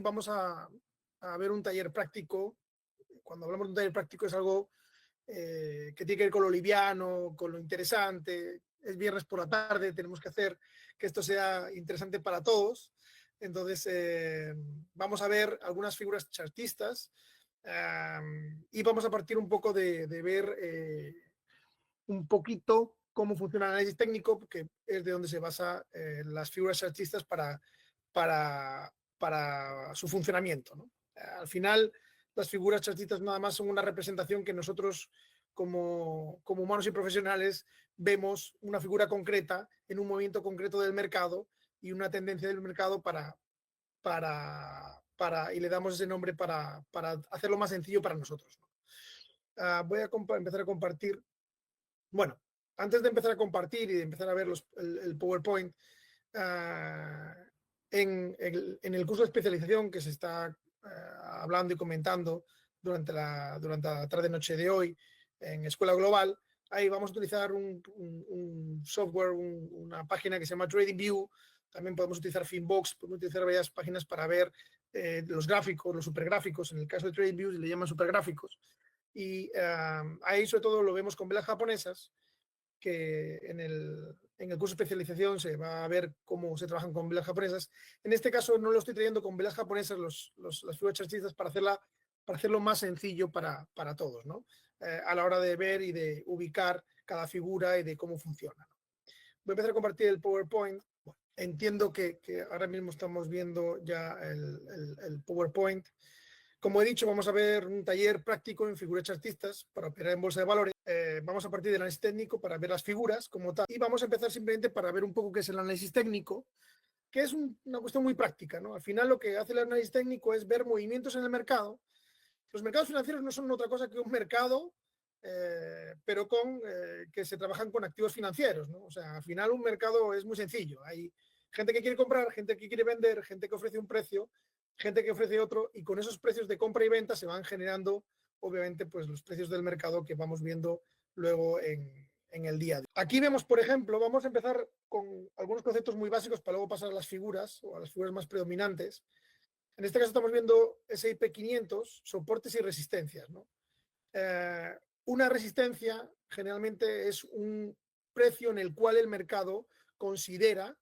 vamos a ver un taller práctico. Cuando hablamos de un taller práctico es algo que tiene que ver con lo liviano, con lo interesante. Es viernes por la tarde, tenemos que hacer que esto sea interesante para todos. Entonces, vamos a ver algunas figuras chartistas y vamos a partir un poco de ver un poquito cómo funciona el análisis técnico, que es de donde se basa las figuras chartistas para su funcionamiento, ¿no? Al final, las figuras chartistas nada más son una representación que nosotros como humanos y profesionales vemos una figura concreta en un movimiento concreto del mercado y una tendencia del mercado y le damos ese nombre para hacerlo más sencillo para nosotros, ¿no? Voy a empezar a compartir. Bueno, antes de empezar a compartir y de empezar a ver el PowerPoint, en el curso de especialización que se está hablando y comentando durante la tarde-noche de hoy en Escuela Global, ahí vamos a utilizar un software, una página que se llama TradingView. También podemos utilizar Finbox, podemos utilizar varias páginas para ver los gráficos, los supergráficos. En el caso de TradingView se le llaman supergráficos. Y ahí sobre todo lo vemos con velas japonesas, que en el curso de especialización se va a ver cómo se trabajan con velas japonesas. En este caso no lo estoy trayendo con velas japonesas, las figuras chartistas, para hacerlo más sencillo para todos, ¿no? A la hora de ver y de ubicar cada figura y de cómo funciona, ¿no? Voy a empezar a compartir el PowerPoint. Bueno, entiendo que ahora mismo estamos viendo ya el PowerPoint. Como he dicho, vamos a ver un taller práctico en figuras chartistas para operar en bolsa de valores. Vamos a partir del análisis técnico para ver las figuras como tal. Y vamos a empezar simplemente para ver un poco qué es el análisis técnico, que es una cuestión muy práctica, ¿no? Al final lo que hace el análisis técnico es ver movimientos en el mercado. Los mercados financieros no son otra cosa que un mercado, pero que se trabajan con activos financieros, ¿no? O sea, al final un mercado es muy sencillo. Hay gente que quiere comprar, gente que quiere vender, gente que ofrece un precio, gente que ofrece otro, y con esos precios de compra y venta se van generando, obviamente, pues los precios del mercado que vamos viendo luego en el día a día. Aquí vemos, por ejemplo, vamos a empezar con algunos conceptos muy básicos para luego pasar a las figuras o a las figuras más predominantes. En este caso estamos viendo S&P 500, soportes y resistencias, ¿no? Una resistencia generalmente es un precio en el cual el mercado considera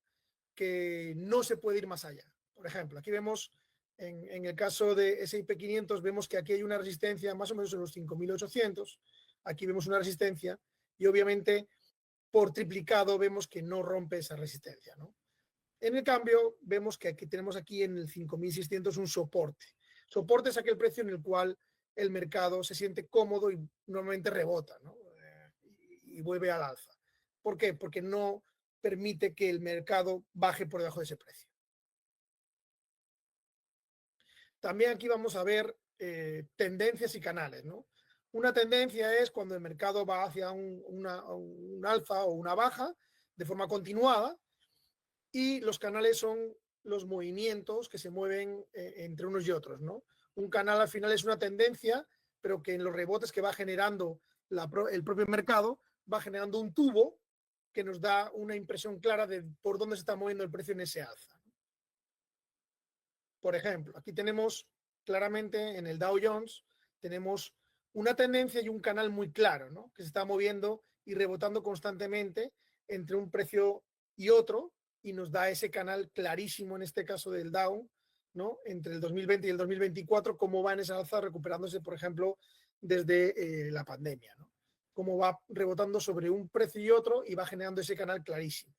que no se puede ir más allá. Por ejemplo, aquí vemos, en el caso de S&P 500, vemos que aquí hay una resistencia más o menos en los 5.800. Aquí vemos una resistencia y obviamente por triplicado vemos que no rompe esa resistencia, ¿no? En el cambio, vemos que aquí tenemos aquí en el 5.600 un soporte. Soporte es aquel precio en el cual el mercado se siente cómodo y normalmente rebota, ¿no? Y vuelve al alza. ¿Por qué? Porque no permite que el mercado baje por debajo de ese precio. También aquí vamos a ver tendencias y canales, ¿no? Una tendencia es cuando el mercado va hacia un alza o una baja de forma continuada, y los canales son los movimientos que se mueven entre unos y otros, ¿no? Un canal al final es una tendencia, pero que en los rebotes que va generando el propio mercado va generando un tubo que nos da una impresión clara de por dónde se está moviendo el precio en ese alza. Por ejemplo, aquí tenemos claramente en el Dow Jones, tenemos una tendencia y un canal muy claro, ¿no? Que se está moviendo y rebotando constantemente entre un precio y otro, y nos da ese canal clarísimo en este caso del Dow, ¿no? Entre el 2020 y el 2024, cómo va en esa alza recuperándose, por ejemplo, desde la pandemia, ¿no? Cómo va rebotando sobre un precio y otro y va generando ese canal clarísimo.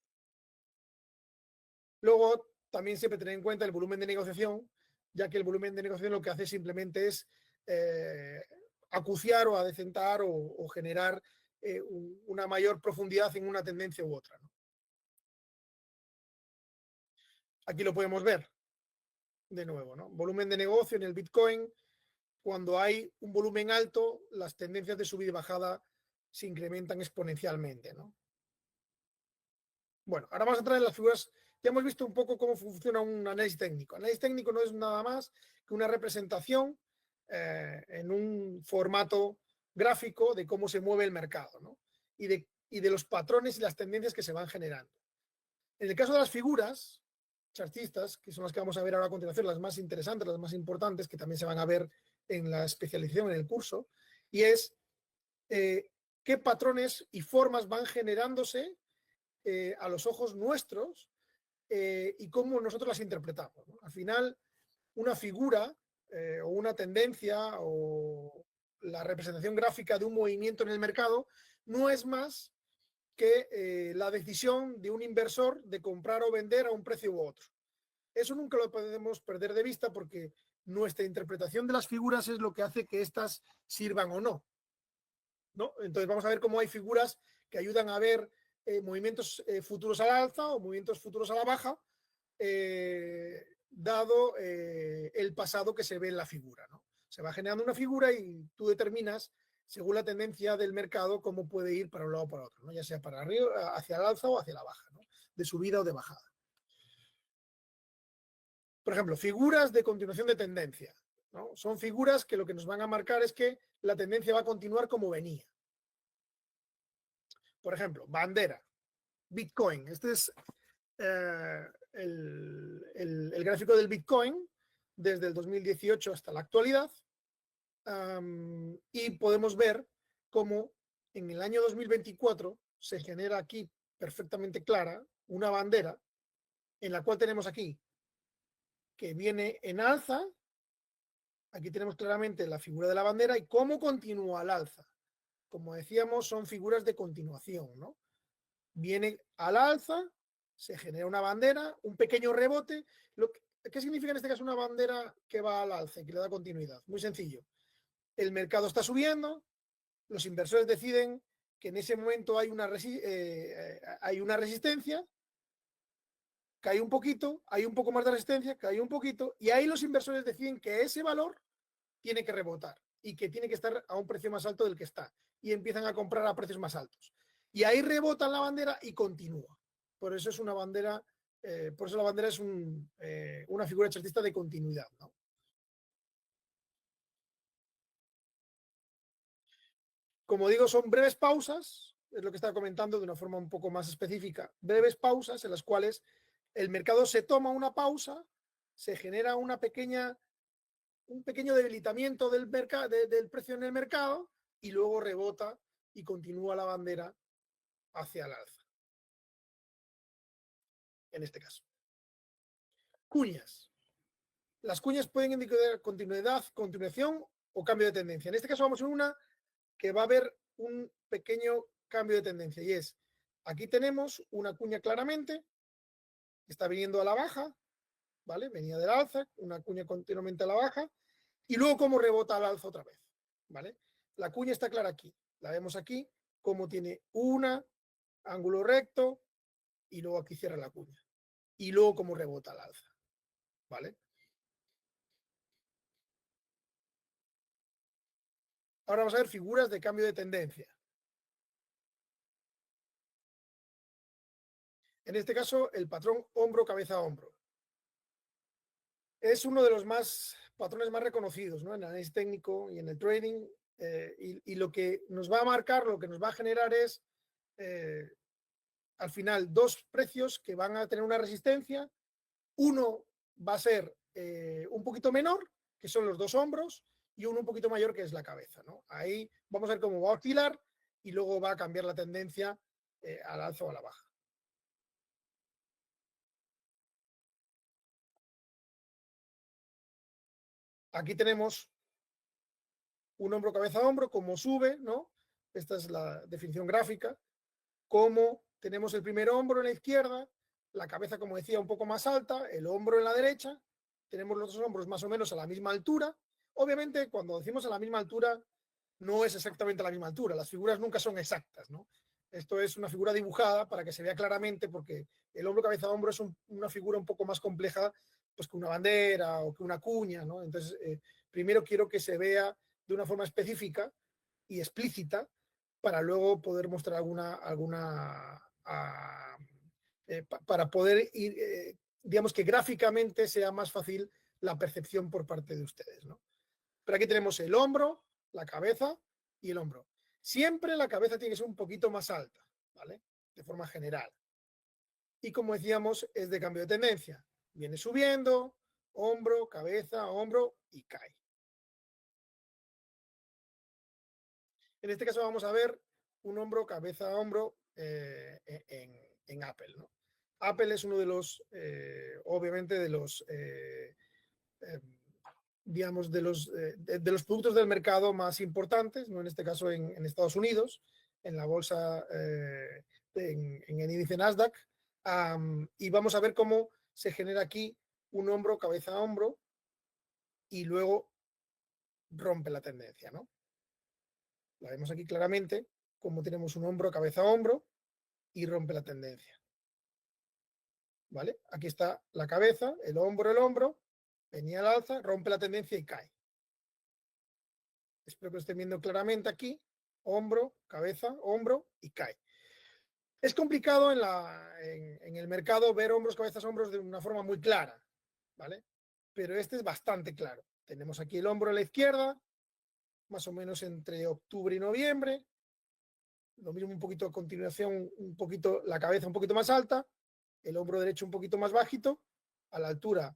Luego, también siempre tener en cuenta el volumen de negociación, ya que el volumen de negociación lo que hace simplemente es acuciar o adecentar o generar una mayor profundidad en una tendencia u otra, ¿no? Aquí lo podemos ver de nuevo, ¿no? Volumen de negocio en el Bitcoin. Cuando hay un volumen alto, las tendencias de subida y bajada se incrementan exponencialmente, ¿no? Bueno, ahora vamos a entrar en las figuras. Ya hemos visto un poco cómo funciona un análisis técnico. Análisis técnico no es nada más que una representación en un formato gráfico de cómo se mueve el mercado, ¿no? Y de los patrones y las tendencias que se van generando. En el caso de las figuras, chartistas, que son las que vamos a ver ahora a continuación, las más interesantes, las más importantes, que también se van a ver en la especialización, en el curso, y es qué patrones y formas van generándose a los ojos nuestros y cómo nosotros las interpretamos, ¿no? Al final, una figura o una tendencia o la representación gráfica de un movimiento en el mercado no es más que la decisión de un inversor de comprar o vender a un precio u otro. Eso nunca lo podemos perder de vista porque nuestra interpretación de las figuras es lo que hace que éstas sirvan o no, ¿no? Entonces vamos a ver cómo hay figuras que ayudan a ver movimientos futuros a la alza o movimientos futuros a la baja, dado el pasado que se ve en la figura, ¿no? Se va generando una figura y tú determinas, según la tendencia del mercado, cómo puede ir para un lado o para otro, ¿no? Ya sea para arriba, hacia el alza o hacia la baja, ¿no? De subida o de bajada. Por ejemplo, figuras de continuación de tendencia, ¿no? Son figuras que lo que nos van a marcar es que la tendencia va a continuar como venía. Por ejemplo, bandera, Bitcoin. Este es el gráfico del Bitcoin desde el 2018 hasta la actualidad. Y podemos ver cómo en el año 2024 se genera aquí perfectamente clara una bandera en la cual tenemos aquí que viene en alza. Aquí tenemos claramente la figura de la bandera y cómo continúa al alza. Como decíamos, son figuras de continuación, ¿no? Viene al alza, se genera una bandera, un pequeño rebote. ¿Qué significa en este caso una bandera que va al alza y que le da continuidad? Muy sencillo. El mercado está subiendo, los inversores deciden que en ese momento hay una resistencia, cae un poquito, hay un poco más de resistencia, cae un poquito, y ahí los inversores deciden que ese valor tiene que rebotar y que tiene que estar a un precio más alto del que está, y empiezan a comprar a precios más altos. Y ahí rebotan la bandera y continúa. Por eso es una bandera, por eso la bandera es una figura chartista de continuidad, ¿no? Como digo, son breves pausas, es lo que estaba comentando de una forma un poco más específica, breves pausas en las cuales el mercado se toma una pausa, se genera un pequeño debilitamiento del precio en el mercado y luego rebota y continúa la bandera hacia el alza. En este caso. Cuñas. Las cuñas pueden indicar continuidad, continuación o cambio de tendencia. En este caso vamos a una que va a haber un pequeño cambio de tendencia y es, aquí tenemos una cuña claramente, está viniendo a la baja, ¿vale? Venía del alza, una cuña continuamente a la baja y luego cómo rebota al alza otra vez, ¿vale? La cuña está clara aquí, la vemos aquí, como tiene un ángulo recto y luego aquí cierra la cuña y luego cómo rebota al alza, ¿vale? Ahora vamos a ver figuras de cambio de tendencia. En este caso, el patrón hombro, cabeza, hombro. Es uno de los patrones más reconocidos, ¿no? En el análisis técnico y en el trading. Y lo que nos va a marcar, lo que nos va a generar es, al final, dos precios que van a tener una resistencia. Uno va a ser un poquito menor, que son los dos hombros, y uno un poquito mayor, que es la cabeza, ¿no? Ahí vamos a ver cómo va a oscilar y luego va a cambiar la tendencia al alza o a la baja. Aquí tenemos un hombro, cabeza, hombro, cómo sube, ¿no? Esta es la definición gráfica. Cómo tenemos el primer hombro en la izquierda, la cabeza, como decía, un poco más alta, el hombro en la derecha, tenemos los dos hombros más o menos a la misma altura. Obviamente, cuando decimos a la misma altura, no es exactamente a la misma altura, las figuras nunca son exactas, ¿no? Esto es una figura dibujada para que se vea claramente, porque el hombro, cabeza, hombro es una figura un poco más compleja pues, que una bandera o que una cuña, ¿no? Entonces, primero quiero que se vea de una forma específica y explícita para luego poder mostrar para poder ir, digamos que gráficamente sea más fácil la percepción por parte de ustedes, ¿no? Pero aquí tenemos el hombro, la cabeza y el hombro. Siempre la cabeza tiene que ser un poquito más alta, ¿vale? De forma general. Y como decíamos, es de cambio de tendencia. Viene subiendo, hombro, cabeza, hombro y cae. En este caso vamos a ver un hombro, cabeza, hombro en Apple, ¿no? Apple es uno de los, obviamente, de los, digamos, de los productos del mercado más importantes, ¿no? En este caso en Estados Unidos, en la bolsa, en el índice Nasdaq. Y vamos a ver cómo se genera aquí un hombro, cabeza, hombro, y luego rompe la tendencia, ¿no? La vemos aquí claramente, como tenemos un hombro, cabeza, hombro, y rompe la tendencia. ¿Vale? Aquí está la cabeza, el hombro, venía al alza, rompe la tendencia y cae. Espero que lo estén viendo claramente aquí. Hombro, cabeza, hombro y cae. Es complicado en el mercado ver hombros, cabezas, hombros de una forma muy clara, ¿vale? Pero este es bastante claro. Tenemos aquí el hombro a la izquierda, más o menos entre octubre y noviembre. Lo mismo un poquito a continuación, un poquito la cabeza un poquito más alta, el hombro derecho un poquito más bajito, a la altura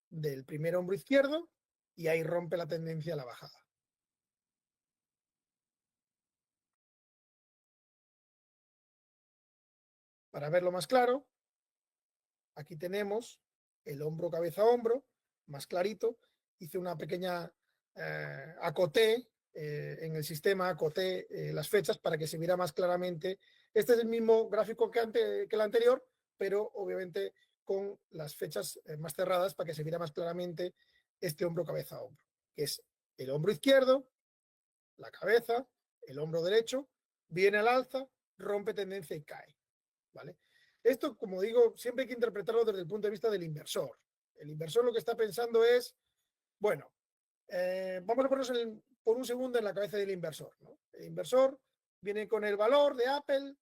del primer hombro izquierdo, y ahí rompe la tendencia a la bajada. Para verlo más claro, aquí tenemos el hombro, cabeza, hombro, más clarito. Hice una pequeña acoté, en el sistema acoté las fechas para que se viera más claramente. Este es el mismo gráfico que el anterior, pero obviamente con las fechas más cerradas para que se viera más claramente este hombro, cabeza, hombro, que es el hombro izquierdo, la cabeza, el hombro derecho, viene al alza, rompe tendencia y cae, ¿vale? Esto, como digo, siempre hay que interpretarlo desde el punto de vista del inversor. El inversor lo que está pensando es, bueno, vamos a ponernos por un segundo en la cabeza del inversor, ¿no? El inversor viene con el valor de Apple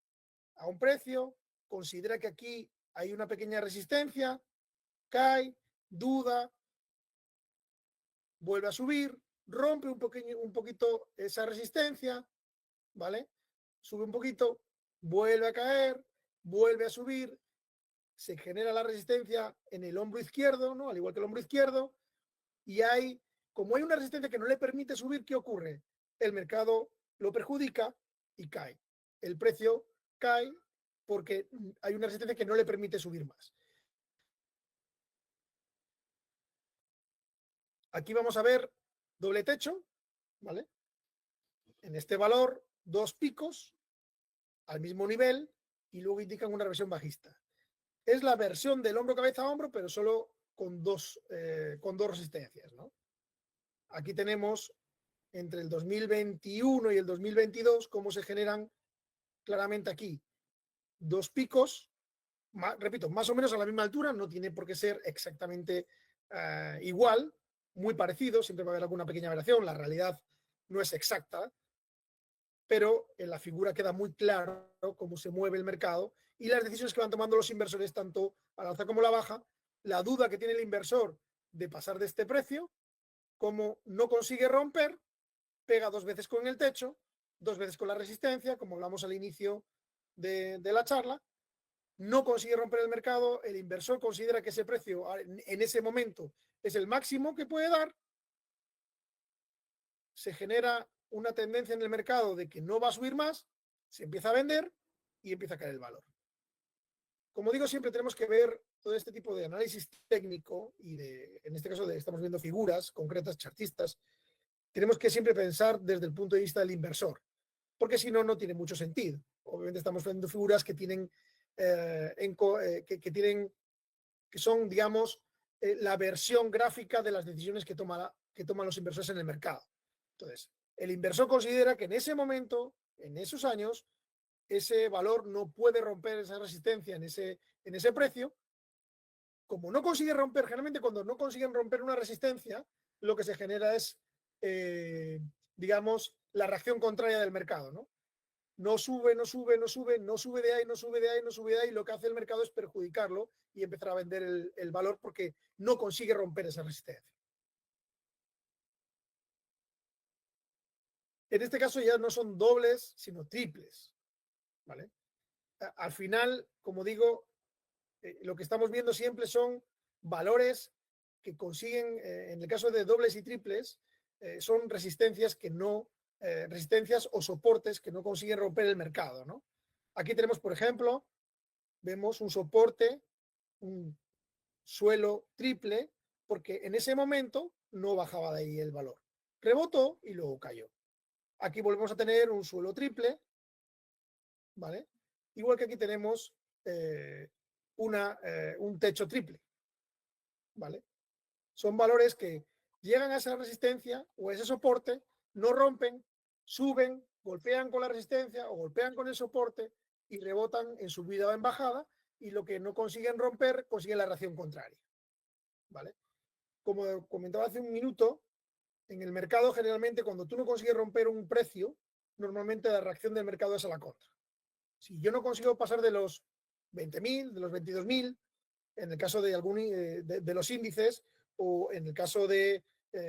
a un precio, considera que aquí hay una pequeña resistencia, cae, duda, vuelve a subir, rompe un poquito esa resistencia, ¿vale? Sube un poquito, vuelve a caer, vuelve a subir, se genera la resistencia en el hombro izquierdo, ¿no? Al igual que el hombro izquierdo, y como hay una resistencia que no le permite subir, ¿qué ocurre? El mercado lo perjudica y cae. El precio cae porque hay una resistencia que no le permite subir más. Aquí vamos a ver doble techo, ¿vale? En este valor, dos picos al mismo nivel y luego indican una reversión bajista. Es la versión del hombro, cabeza, hombro, pero solo con dos resistencias, ¿no? Aquí tenemos entre el 2021 y el 2022 cómo se generan claramente aquí dos picos, repito, más o menos a la misma altura, no tiene por qué ser exactamente igual, muy parecido, siempre va a haber alguna pequeña variación, la realidad no es exacta, pero en la figura queda muy claro cómo se mueve el mercado y las decisiones que van tomando los inversores, tanto a la alza como a la baja, la duda que tiene el inversor de pasar de este precio, como no consigue romper, pega dos veces con el techo, dos veces con la resistencia, como hablamos al inicio de la charla, no consigue romper el mercado, el inversor considera que ese precio en ese momento es el máximo que puede dar, se genera una tendencia en el mercado de que no va a subir más, se empieza a vender y empieza a caer el valor. Como digo, siempre tenemos que ver todo este tipo de análisis técnico y en este caso estamos viendo figuras concretas, chartistas, tenemos que siempre pensar desde el punto de vista del inversor, porque si no, no tiene mucho sentido. Obviamente estamos viendo figuras que tienen, que son, digamos, la versión gráfica de las decisiones que toman los inversores en el mercado. Entonces, el inversor considera que en ese momento, en esos años, ese valor no puede romper esa resistencia en ese precio. Como no consigue romper, generalmente cuando no consiguen romper una resistencia, lo que se genera es, digamos, la reacción contraria del mercado, ¿no? No sube, no sube, no sube, no sube de ahí, no sube de ahí, no sube de ahí. Lo que hace el mercado es perjudicarlo y empezar a vender el valor porque no consigue romper esa resistencia. En este caso ya no son dobles, sino triples, ¿vale? Al final, como digo, lo que estamos viendo siempre son valores que consiguen, en el caso de dobles y triples, son resistencias que no, resistencias o soportes que no consiguen romper el mercado, ¿no? Aquí tenemos, por ejemplo, vemos un soporte, un suelo triple, porque en ese momento no bajaba de ahí el valor. Rebotó y luego cayó. Aquí volvemos a tener un suelo triple, ¿vale? Igual que aquí tenemos un techo triple, ¿vale? Son valores que llegan a esa resistencia o a ese soporte, no rompen, suben, golpean con la resistencia o golpean con el soporte y rebotan en subida o en bajada, y lo que no consiguen romper, consiguen la reacción contraria, ¿vale? Como comentaba hace un minuto, en el mercado generalmente cuando tú no consigues romper un precio, normalmente la reacción del mercado es a la contra. Si yo no consigo pasar de los 20.000, de los 22.000, en el caso de, de los índices, o en el caso de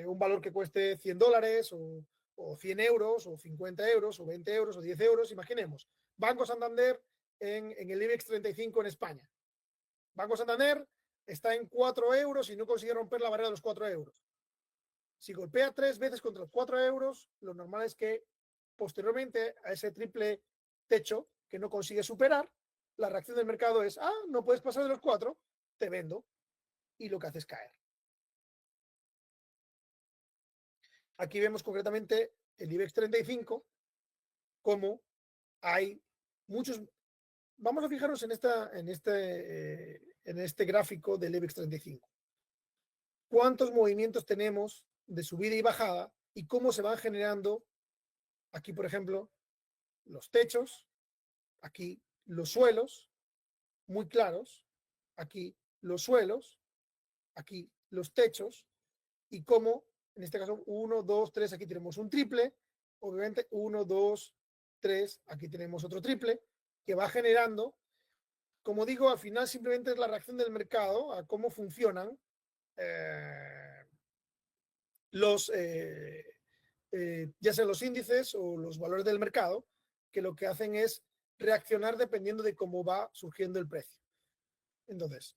un valor que cueste $100 o 100 euros o 50 euros o 20 euros o 10 euros, imaginemos. Banco Santander en el IBEX 35 en España. Banco Santander está en 4 euros y no consigue romper la barrera de los 4 euros. Si golpea 3 veces contra los 4 euros, lo normal es que posteriormente a ese triple techo que no consigue superar, la reacción del mercado es, no puedes pasar de los 4, te vendo, y lo que hace es caer. Aquí vemos concretamente el IBEX 35, como hay muchos. Vamos a fijarnos en este gráfico del IBEX 35. ¿Cuántos movimientos tenemos de subida y bajada y cómo se van generando? Aquí, por ejemplo, los techos, aquí los suelos, muy claros, aquí los suelos, aquí los techos, y cómo, en este caso, 1, 2, 3, aquí tenemos un triple, obviamente 1, 2, 3, aquí tenemos otro triple, que va generando, como digo, al final simplemente es la reacción del mercado a cómo funcionan ya sean los índices o los valores del mercado, que lo que hacen es reaccionar dependiendo de cómo va surgiendo el precio. Entonces,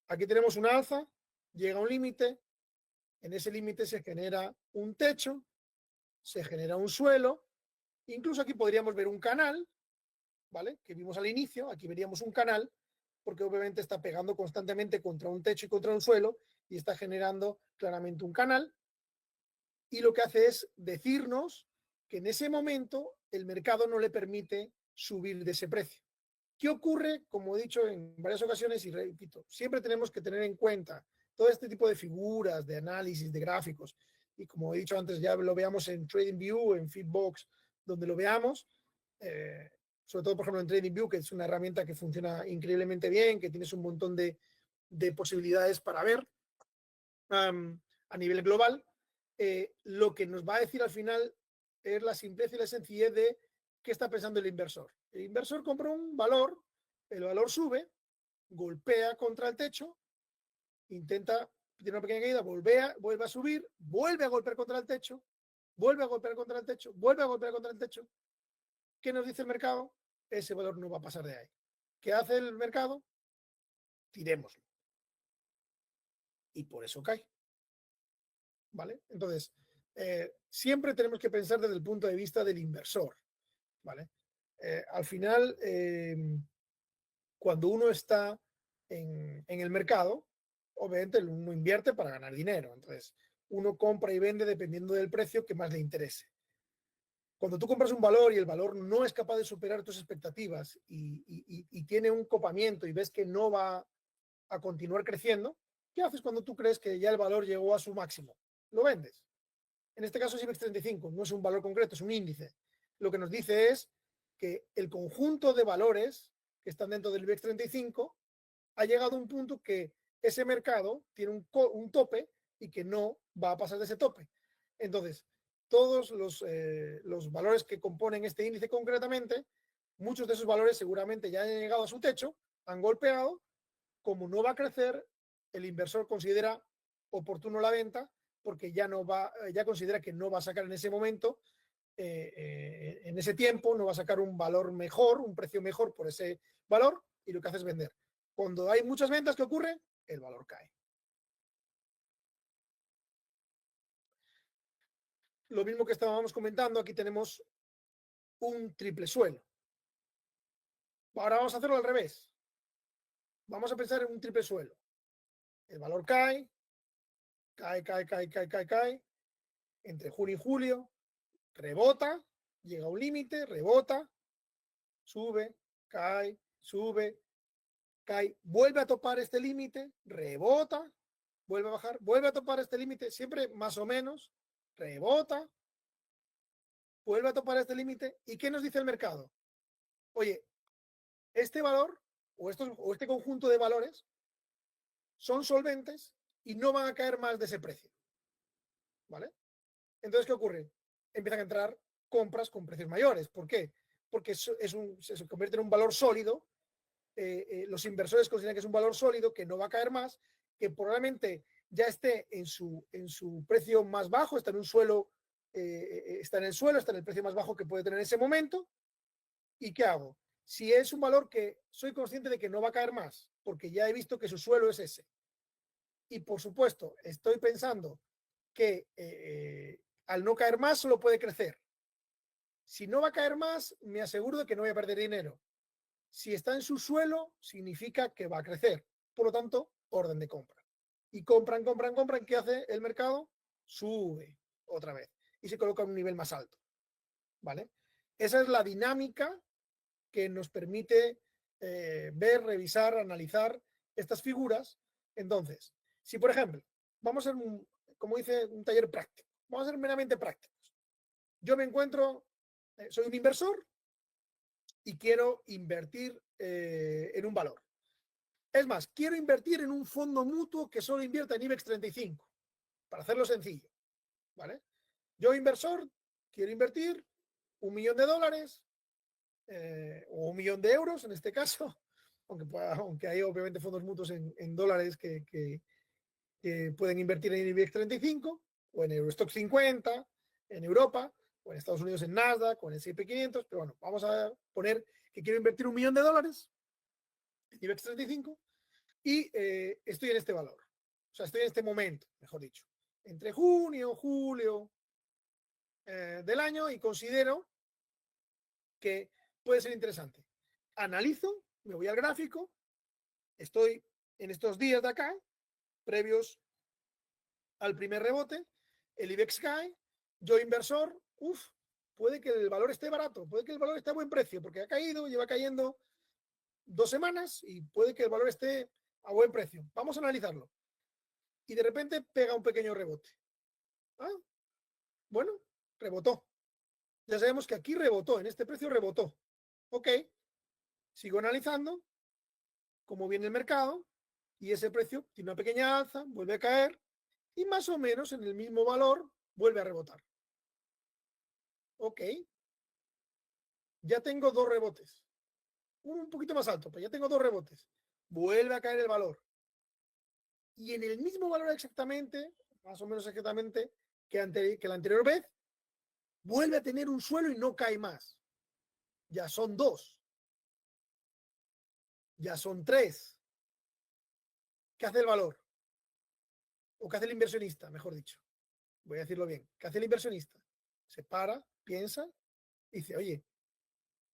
aquí tenemos una alza, llega a un límite, en ese límite se genera un techo, se genera un suelo, incluso aquí podríamos ver un canal, ¿vale? Que vimos al inicio, aquí veríamos un canal, porque obviamente está pegando constantemente contra un techo y contra un suelo y está generando claramente un canal, y lo que hace es decirnos que en ese momento el mercado no le permite subir de ese precio. ¿Qué ocurre? Como he dicho en varias ocasiones y repito, siempre tenemos que tener en cuenta todo este tipo de figuras, de análisis, de gráficos, y como he dicho antes, ya lo veamos en TradingView, en Feedbox, donde lo veamos, sobre todo, por ejemplo, en TradingView, que es una herramienta que funciona increíblemente bien, que tienes un montón de posibilidades para ver a nivel global. Lo que nos va a decir al final es la simpleza y la sencillez de qué está pensando el inversor. El inversor compra un valor, el valor sube, golpea contra el techo, intenta, tiene una pequeña caída, vuelve a subir, vuelve a golpear contra el techo, vuelve a golpear contra el techo, vuelve a golpear contra el techo. ¿Qué nos dice el mercado? Ese valor no va a pasar de ahí. ¿Qué hace el mercado? Tirémoslo. Y por eso cae. ¿Vale? Entonces, siempre tenemos que pensar desde el punto de vista del inversor, ¿vale? Al final, cuando uno está en el mercado, obviamente uno invierte para ganar dinero. Entonces, uno compra y vende dependiendo del precio que más le interese. Cuando tú compras un valor y el valor no es capaz de superar tus expectativas y tiene un copamiento y ves que no va a continuar creciendo, ¿qué haces cuando tú crees que ya el valor llegó a su máximo? Lo vendes. En este caso es IBEX 35, no es un valor concreto, es un índice. Lo que nos dice es que el conjunto de valores que están dentro del IBEX 35 ha llegado a un punto que ese mercado tiene un tope y que no va a pasar de ese tope. Entonces, todos los valores que componen este índice concretamente, muchos de esos valores seguramente ya han llegado a su techo, han golpeado, como no va a crecer, el inversor considera oportuno la venta porque ya considera que no va a sacar en ese momento, en ese tiempo, no va a sacar un valor mejor, un precio mejor por ese valor, y lo que hace es vender. Cuando hay muchas ventas, ¿qué ocurre? El valor cae. lo mismo que estábamos comentando, aquí tenemos un triple suelo. Ahora vamos a hacerlo al revés. Vamos a pensar en un triple suelo. El valor cae, cae. Entre junio y julio, rebota, llega a un límite, rebota, sube, cae, vuelve a topar este límite, rebota, vuelve a bajar, vuelve a topar este límite, siempre más o menos, rebota, vuelve a topar este límite. ¿Y qué nos dice el mercado? Oye, este valor o este conjunto de valores son solventes y no van a caer más de ese precio. ¿Vale? Entonces, ¿qué ocurre? Empiezan a entrar compras con precios mayores. ¿Por qué? Porque se convierte en un valor sólido. Los inversores consideran que es un valor sólido, que no va a caer más, que probablemente ya esté en su precio más bajo, está en un suelo, está en el suelo, está en el precio más bajo que puede tener en ese momento. ¿Y qué hago? Si es un valor que soy consciente de que no va a caer más, porque ya he visto que su suelo es ese, y por supuesto estoy pensando que al no caer más solo puede crecer. Si no va a caer más, me aseguro de que no voy a perder dinero. Si está en su suelo, significa que va a crecer. Por lo tanto, orden de compra. Y compran. ¿Qué hace el mercado? Sube otra vez y se coloca en un nivel más alto. ¿Vale? Esa es la dinámica que nos permite ver, revisar, analizar estas figuras. Entonces, si por ejemplo, vamos a hacer, como dice, un taller práctico, vamos a ser meramente prácticos. Yo me encuentro, soy un inversor y quiero invertir en un valor. Es más, quiero invertir en un fondo mutuo que solo invierta en IBEX 35, para hacerlo sencillo. ¿Vale? Yo, inversor, quiero invertir $1.000.000 o €1.000.000 en este caso, aunque hay obviamente fondos mutuos en dólares que pueden invertir en IBEX 35 o en Eurostock 50 en Europa, o en Estados Unidos en Nasdaq, o en el S&P 500, pero bueno, vamos a poner que quiero invertir $1.000.000 en IBEX 35 y estoy en este valor. O sea, estoy en este momento, mejor dicho, entre junio, julio del año, y considero que puede ser interesante. Analizo, me voy al gráfico, estoy en estos días de acá, previos al primer rebote, el IBEX cae, yo, inversor, puede que el valor esté barato, puede que el valor esté a buen precio, porque ha caído, lleva cayendo 2 semanas y puede que el valor esté a buen precio. Vamos a analizarlo. Y de repente pega un pequeño rebote. Bueno, rebotó. Ya sabemos que aquí rebotó, en este precio rebotó. Ok, sigo analizando cómo viene el mercado y ese precio tiene una pequeña alza, vuelve a caer y más o menos en el mismo valor vuelve a rebotar. Ok, ya tengo 2 rebotes. Uno un poquito más alto, pero ya tengo 2 rebotes. Vuelve a caer el valor. Y en el mismo valor exactamente, más o menos exactamente, que la anterior vez, vuelve a tener un suelo y no cae más. Ya son 2. Ya son 3. ¿Qué hace el valor? ¿O qué hace el inversionista, mejor dicho? Voy a decirlo bien. ¿Qué hace el inversionista? Se para, piensa y dice, oye,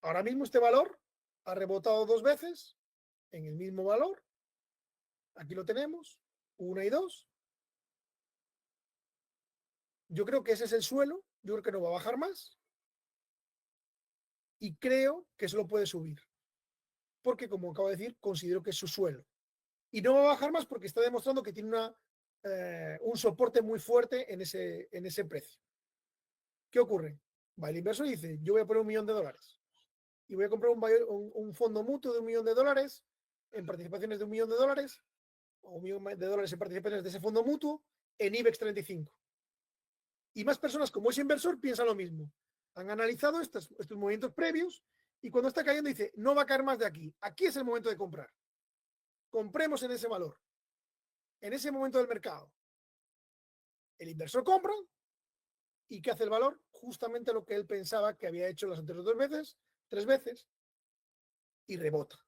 ahora mismo este valor ha rebotado 2 veces en el mismo valor. Aquí lo tenemos, 1 y 2. Yo creo que ese es el suelo. Yo creo que no va a bajar más. Y creo que eso lo puede subir. Porque, como acabo de decir, considero que es su suelo. Y no va a bajar más porque está demostrando que tiene un soporte muy fuerte en ese precio. ¿Qué ocurre? Va el inversor y dice, yo voy a poner $1.000.000 y voy a comprar un fondo mutuo de $1.000.000 en participaciones de $1.000.000 o $1.000.000 en participaciones de ese fondo mutuo en IBEX 35. Y más personas como ese inversor piensan lo mismo. Han analizado estos movimientos previos y cuando está cayendo dice, no va a caer más de aquí. Aquí es el momento de comprar. Compremos en ese valor, en ese momento del mercado. El inversor compra y ¿qué hace el valor? Justamente lo que él pensaba que había hecho las anteriores 3 veces, y rebota.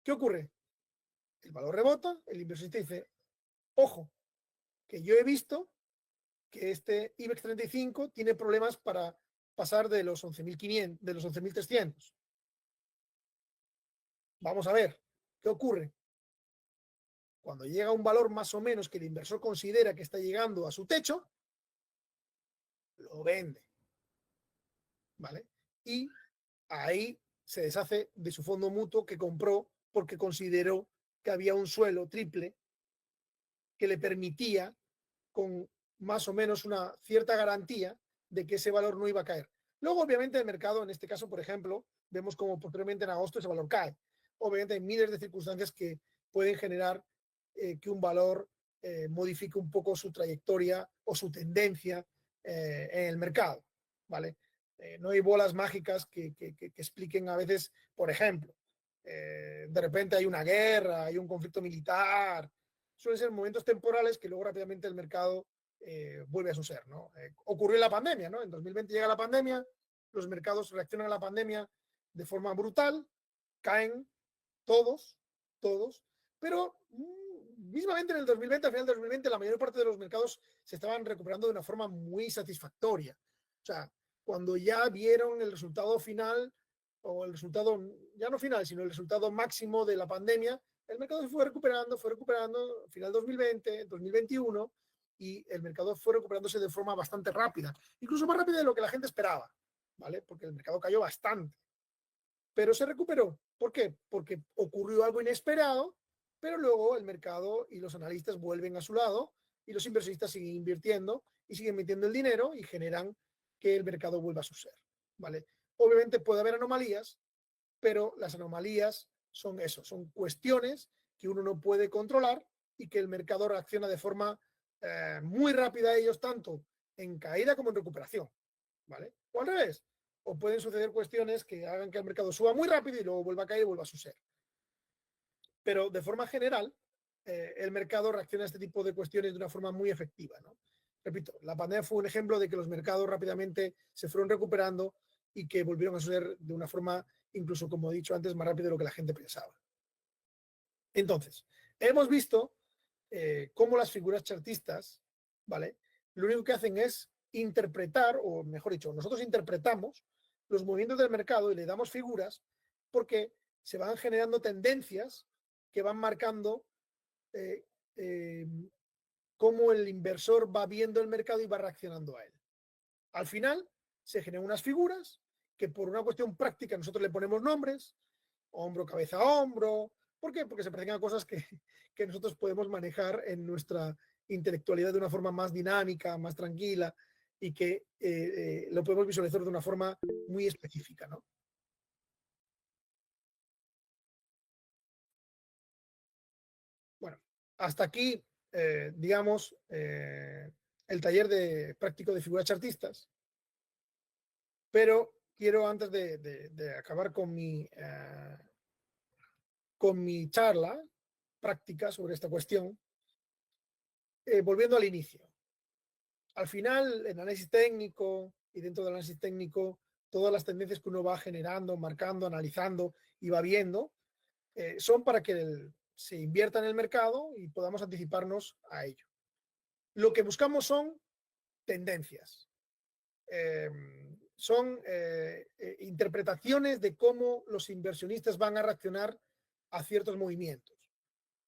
¿Qué ocurre? El valor rebota, el inversionista dice, ojo, que yo he visto que este IBEX 35 tiene problemas para pasar de los 11.500, de los 11.300. Vamos a ver, ¿qué ocurre? Cuando llega a un valor más o menos que el inversor considera que está llegando a su techo, lo vende, ¿vale? Y ahí se deshace de su fondo mutuo que compró porque consideró que había un suelo triple que le permitía, con más o menos una cierta garantía, de que ese valor no iba a caer. Luego, obviamente, el mercado, en este caso, por ejemplo, vemos como posteriormente en agosto ese valor cae. Obviamente hay miles de circunstancias que pueden generar que un valor modifique un poco su trayectoria o su tendencia en el mercado, ¿vale? No hay bolas mágicas que expliquen a veces, por ejemplo, de repente hay una guerra, hay un conflicto militar, suelen ser momentos temporales que luego rápidamente el mercado vuelve a su ser, ¿no? Ocurrió en la pandemia, ¿no? En 2020 llega la pandemia, los mercados reaccionan a la pandemia de forma brutal, caen todos, pero mismamente en el 2020, al final del 2020, la mayor parte de los mercados se estaban recuperando de una forma muy satisfactoria. O sea, cuando ya vieron el resultado final, o el resultado, ya no final, sino el resultado máximo de la pandemia, el mercado se fue recuperando, final 2020, 2021, y el mercado fue recuperándose de forma bastante rápida, incluso más rápida de lo que la gente esperaba, ¿vale? Porque el mercado cayó bastante, pero se recuperó. ¿Por qué? Porque ocurrió algo inesperado, pero luego el mercado y los analistas vuelven a su lado y los inversionistas siguen invirtiendo y siguen metiendo el dinero y generan que el mercado vuelva a su ser, ¿vale? Obviamente puede haber anomalías, pero las anomalías son eso, son cuestiones que uno no puede controlar y que el mercado reacciona de forma muy rápida a ellos, tanto en caída como en recuperación, ¿vale? O al revés, o pueden suceder cuestiones que hagan que el mercado suba muy rápido y luego vuelva a caer y vuelva a su ser. Pero de forma general, el mercado reacciona a este tipo de cuestiones de una forma muy efectiva, ¿no? Repito, la pandemia fue un ejemplo de que los mercados rápidamente se fueron recuperando y que volvieron a suceder de una forma, incluso como he dicho antes, más rápido de lo que la gente pensaba. Entonces, hemos visto cómo las figuras chartistas, ¿vale? Lo único que hacen es interpretar, o mejor dicho, nosotros interpretamos los movimientos del mercado y le damos figuras porque se van generando tendencias que van marcando eh, eh, cómo el inversor va viendo el mercado y va reaccionando a él. Al final, se generan unas figuras que por una cuestión práctica nosotros le ponemos nombres, hombro, cabeza, hombro. ¿Por qué? Porque se parecen a cosas que nosotros podemos manejar en nuestra intelectualidad de una forma más dinámica, más tranquila y que lo podemos visualizar de una forma muy específica, ¿no? Bueno, hasta aquí, digamos, el taller de práctico de figuras chartistas, pero quiero antes de acabar con mi charla práctica sobre esta cuestión, volviendo al inicio. Al final, el análisis técnico y dentro del análisis técnico, todas las tendencias que uno va generando, marcando, analizando y va viendo, son para que se invierta en el mercado y podamos anticiparnos a ello. Lo que buscamos son tendencias, eh, son interpretaciones de cómo los inversionistas van a reaccionar a ciertos movimientos.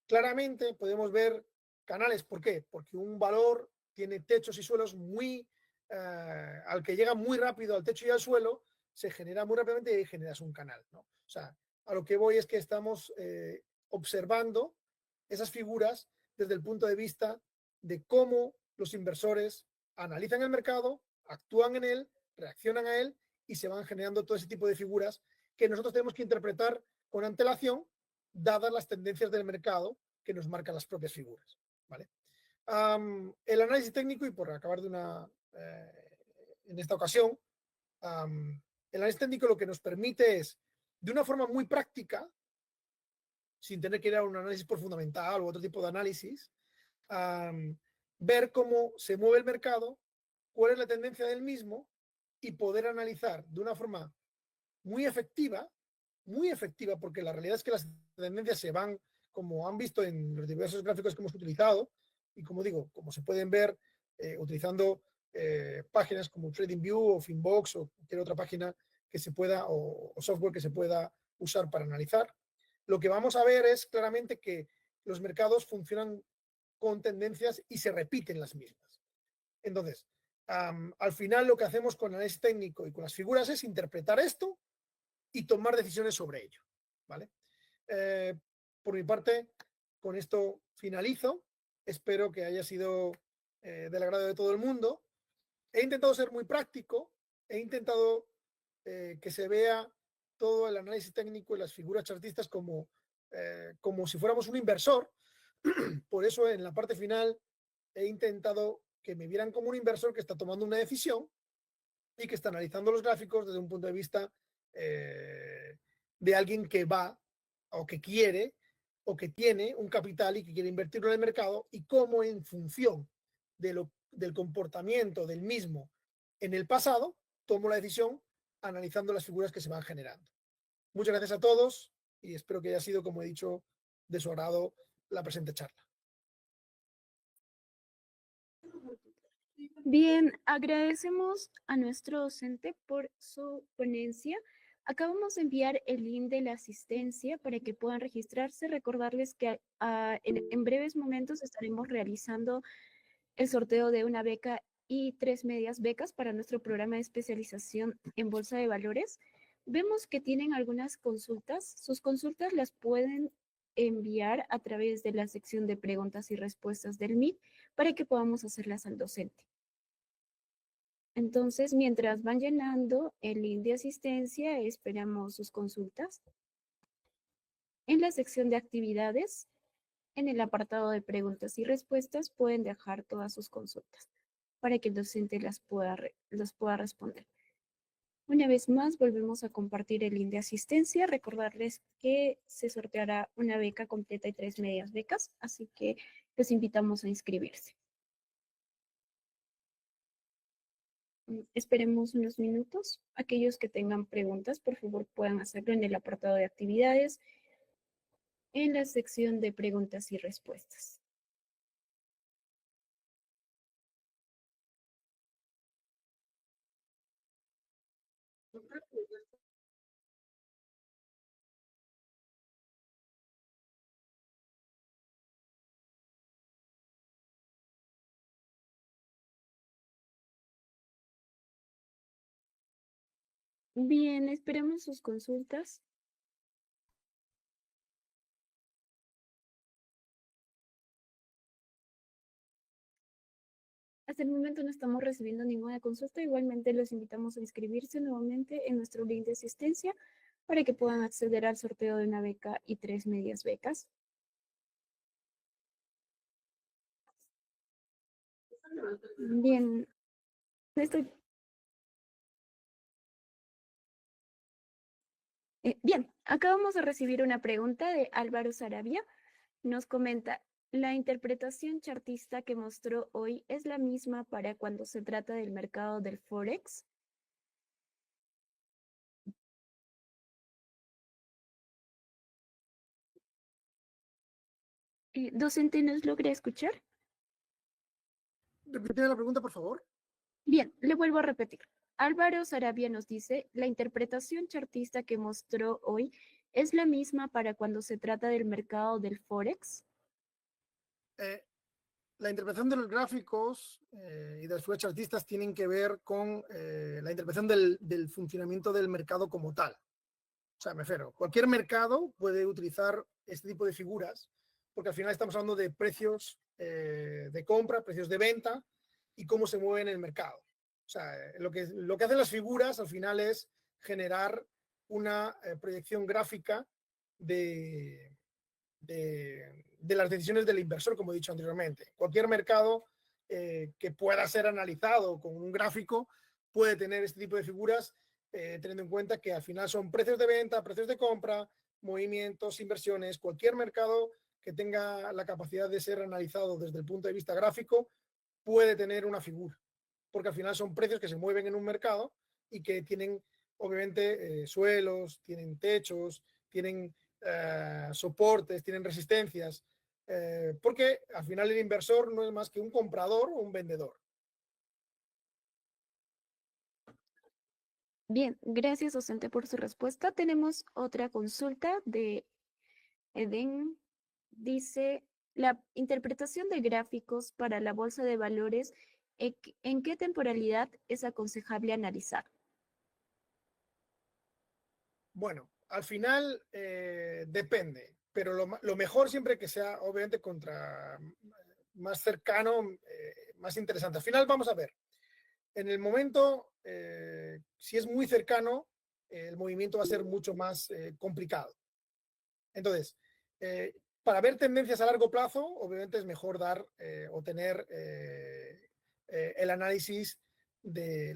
Claramente podemos ver canales. ¿Por qué? Porque un valor tiene techos y suelos muy, al que llega muy rápido al techo y al suelo, se genera muy rápidamente y ahí generas un canal, ¿no? O sea, a lo que voy es que estamos observando esas figuras desde el punto de vista de cómo los inversores analizan el mercado, actúan en él, reaccionan a él y se van generando todo ese tipo de figuras que nosotros tenemos que interpretar con antelación, dadas las tendencias del mercado que nos marcan las propias figuras, ¿vale? El análisis técnico, y por acabar en esta ocasión, el análisis técnico lo que nos permite es, de una forma muy práctica, sin tener que ir a un análisis por fundamental u otro tipo de análisis, ver cómo se mueve el mercado, cuál es la tendencia del mismo y poder analizar de una forma muy efectiva, porque la realidad es que las tendencias se van, como han visto en los diversos gráficos que hemos utilizado, y como digo, como se pueden ver utilizando páginas como TradingView o Finbox o cualquier otra página que se pueda o software que se pueda usar para analizar. Lo que vamos a ver es claramente que los mercados funcionan con tendencias y se repiten las mismas. Entonces, al final lo que hacemos con el análisis técnico y con las figuras es interpretar esto y tomar decisiones sobre ello, ¿vale? Por mi parte, con esto finalizo. Espero que haya sido del agrado de todo el mundo. He intentado ser muy práctico, he intentado que se vea todo el análisis técnico y las figuras chartistas como si fuéramos un inversor. Por eso en la parte final he intentado que me vieran como un inversor que está tomando una decisión y que está analizando los gráficos desde un punto de vista de alguien que va o que quiere o que tiene un capital y que quiere invertirlo en el mercado, y cómo en función del comportamiento del mismo en el pasado tomo la decisión analizando las figuras que se van generando. Muchas gracias a todos y espero que haya sido, como he dicho, de su agrado la presente charla. Bien, agradecemos a nuestro docente por su ponencia. Acabamos de enviar el link de la asistencia para que puedan registrarse. Recordarles que en breves momentos estaremos realizando el sorteo de una beca y 3 medias becas para nuestro programa de especialización en Bolsa de Valores. Vemos que tienen algunas consultas. Sus consultas las pueden enviar a través de la sección de preguntas y respuestas del Meet para que podamos hacerlas al docente. Entonces, mientras van llenando el link de asistencia, esperamos sus consultas. En la sección de actividades, en el apartado de preguntas y respuestas, pueden dejar todas sus consultas para que el docente las pueda responder. Una vez más, volvemos a compartir el link de asistencia. Recordarles que se sorteará una beca completa y 3 medias becas, así que los invitamos a inscribirse. Esperemos unos minutos. Aquellos que tengan preguntas, por favor, puedan hacerlo en el apartado de actividades, en la sección de preguntas y respuestas. Bien, esperemos sus consultas. Hasta el momento no estamos recibiendo ninguna consulta. Igualmente los invitamos a inscribirse nuevamente en nuestro link de asistencia para que puedan acceder al sorteo de una beca y 3 medias becas. Bien, bien, acabamos de recibir una pregunta de Álvaro Sarabia. Nos comenta, ¿la interpretación chartista que mostró hoy es la misma para cuando se trata del mercado del Forex? Docente, ¿nos logra escuchar? Repite la pregunta, por favor. Bien, le vuelvo a repetir. Álvaro Sarabia nos dice, ¿la interpretación chartista que mostró hoy es la misma para cuando se trata del mercado del Forex? La interpretación de los gráficos y de las figuras chartistas tienen que ver con la interpretación del funcionamiento del mercado como tal. O sea, me refiero, cualquier mercado puede utilizar este tipo de figuras porque al final estamos hablando de precios de compra, precios de venta y cómo se mueve en el mercado. O sea, lo que hacen las figuras al final es generar una proyección gráfica de las decisiones del inversor, como he dicho anteriormente. Cualquier mercado que pueda ser analizado con un gráfico puede tener este tipo de figuras, teniendo en cuenta que al final son precios de venta, precios de compra, movimientos, inversiones. Cualquier mercado que tenga la capacidad de ser analizado desde el punto de vista gráfico puede tener una figura, porque al final son precios que se mueven en un mercado y que tienen, obviamente, suelos, tienen techos, tienen soportes, tienen resistencias, porque al final el inversor no es más que un comprador o un vendedor. Bien, gracias, docente, por su respuesta. Tenemos otra consulta de Eden. Dice, la interpretación de gráficos para la bolsa de valores, ¿en qué temporalidad es aconsejable analizar? Bueno, al final depende, pero lo mejor siempre que sea, obviamente, contra más cercano, más interesante. Al final vamos a ver, en el momento, si es muy cercano, el movimiento va a ser mucho más complicado. Entonces, para ver tendencias a largo plazo, obviamente es mejor dar o tener el análisis de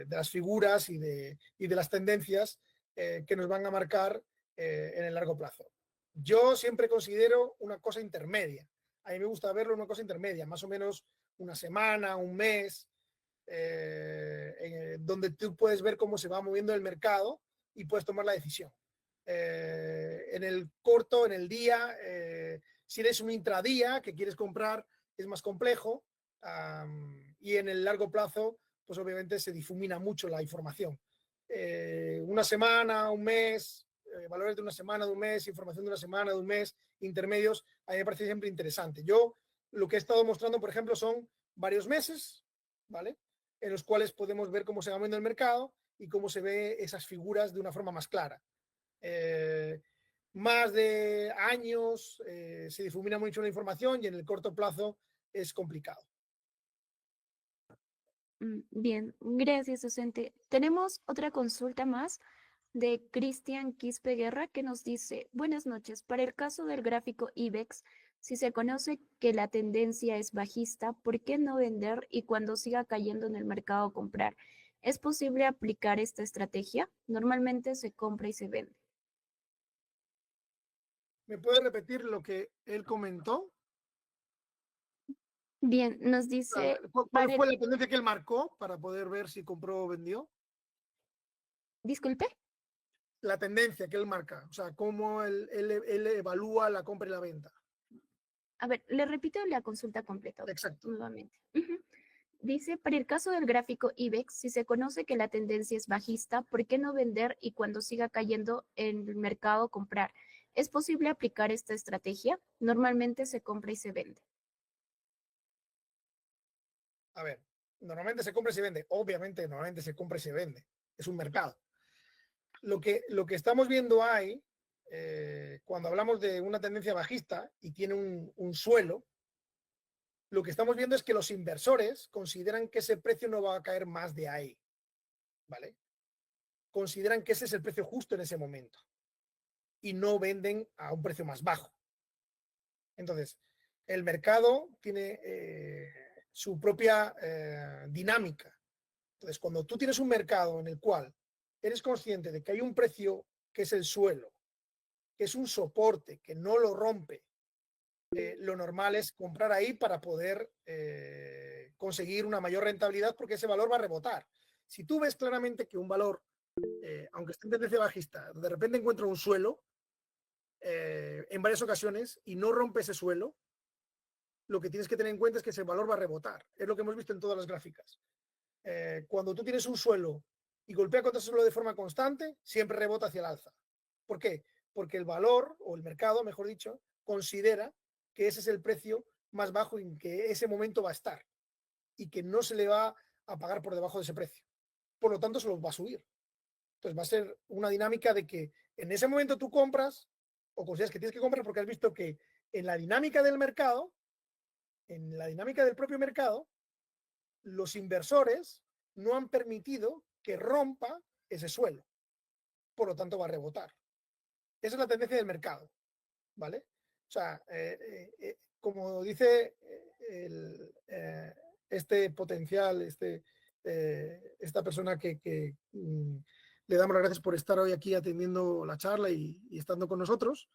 las figuras y de las tendencias que nos van a marcar en el largo plazo. Yo siempre considero una cosa intermedia. A mí me gusta verlo una cosa intermedia, más o menos una semana, un mes, donde tú puedes ver cómo se va moviendo el mercado y puedes tomar la decisión. En el corto, en el día, si eres un intradía que quieres comprar, es más complejo, y en el largo plazo, pues obviamente se difumina mucho la información. Una semana, un mes, valores de una semana, de un mes, información de una semana, de un mes, intermedios, a mí me parece siempre interesante. Yo lo que he estado mostrando, por ejemplo, son varios meses, ¿vale? En los cuales podemos ver cómo se va moviendo el mercado y cómo se ve esas figuras de una forma más clara. Eh, Más de años se difumina mucho la información y en el corto plazo es complicado. Bien, gracias, docente. Tenemos otra consulta más de Cristian Quispe Guerra que nos dice, buenas noches, para el caso del gráfico IBEX, si se conoce que la tendencia es bajista, ¿por qué no vender y cuando siga cayendo en el mercado comprar? ¿Es posible aplicar esta estrategia? Normalmente se compra y se vende. ¿Me puede repetir lo que él comentó? Bien, nos dice, ¿Cuál para fue la tendencia que él marcó para poder ver si compró o vendió? disculpe, La tendencia que él marca, o sea, cómo él evalúa la compra y la venta. a ver, le repito la consulta completa Exacto. nuevamente. Dice, para el caso del gráfico IBEX, si se conoce que la tendencia es bajista, ¿por qué no vender y cuando siga cayendo en el mercado comprar? ¿Es posible aplicar esta estrategia? Normalmente se compra y se vende. A ver, normalmente se compra y se vende. Obviamente, normalmente se compra y se vende. Es un mercado. Lo que estamos viendo ahí, cuando hablamos de una tendencia bajista y tiene un suelo, lo que estamos viendo es que los inversores consideran que ese precio no va a caer más de ahí, ¿vale? Consideran que ese es el precio justo en ese momento y no venden a un precio más bajo. Entonces, el mercado tiene su propia dinámica. Entonces, cuando tú tienes un mercado en el cual eres consciente de que hay un precio que es el suelo, que es un soporte, que no lo rompe, lo normal es comprar ahí para poder conseguir una mayor rentabilidad porque ese valor va a rebotar. Si tú ves claramente que un valor, aunque esté en tendencia bajista, de repente encuentra un suelo en varias ocasiones y no rompe ese suelo, lo que tienes que tener en cuenta es que ese valor va a rebotar. Es lo que hemos visto en todas las gráficas. Cuando tú tienes un suelo y golpea contra ese suelo de forma constante, siempre rebota hacia el alza. ¿Por qué? Porque el valor, o el mercado, mejor dicho, considera que ese es el precio más bajo en que ese momento va a estar y que no se le va a pagar por debajo de ese precio. Por lo tanto, se los va a subir. Entonces va a ser una dinámica de que en ese momento tú compras o consideras que tienes que comprar porque has visto que en la dinámica del mercado, en la dinámica del propio mercado, los inversores no han permitido que rompa ese suelo. Por lo tanto, va a rebotar. Esa es la tendencia del mercado, ¿vale? O sea, como dice este potencial, esta persona que le damos las gracias por estar hoy aquí atendiendo la charla y estando con nosotros,